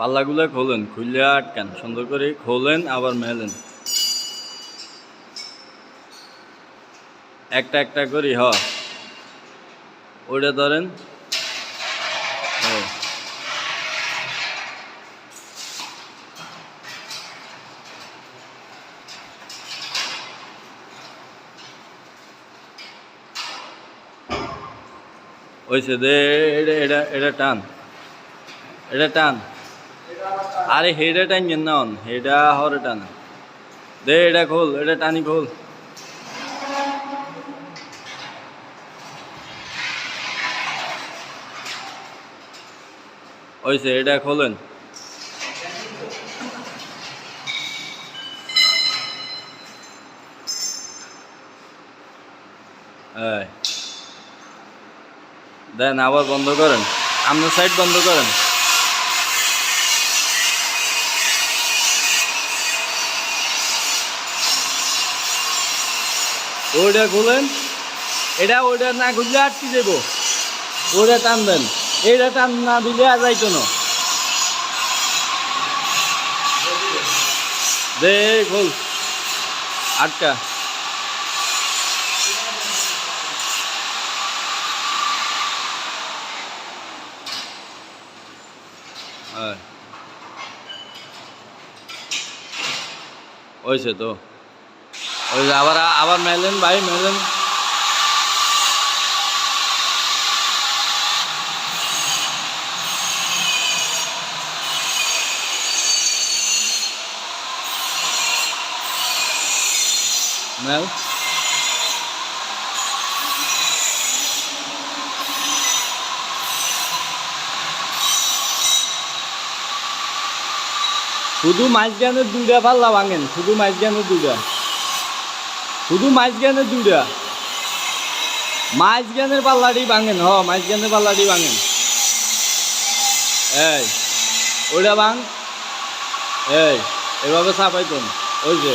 পাল্লাগুলো খোলেন, খুললে আটকান, সুন্দর করে খোলেন আবার মেলেন একটা একটা করি। ওইটা ধরেন। ওইসে দে, এটা এটা এটা টান, এটা টান। আরে হেডে টাইন না, হেডা হরে টান দে, এটা খোল, এটা টানি খোল। ওইসে এটা খোলেন। দেন আবার বন্ধ করেন, আপনার সাইড বন্ধ করেন। ওইটা খুলেন, এটা ওইটা না খুললে আটকে দেবো। ওইটা টান দেন, এইটা টান না দিলে আর যাইতো না। দে খোল, আটকা। ওইসে তো, ওই আবার আবার মেলেন ভাই, মেলেন। মেল শুধু মাঝখানে দুইটা পাল্লা ভাঙেন, শুধু মাঝখানে দুইটা, শুধু মাঝখানে দুইটা, মাঝখানের পাল্লাটি ভাঙেন। মাঝখানের পাল্লাটি ভাঙেন। এই ওইটা ভাঙ, এই এভাবে চাপাইতেন। ওই যে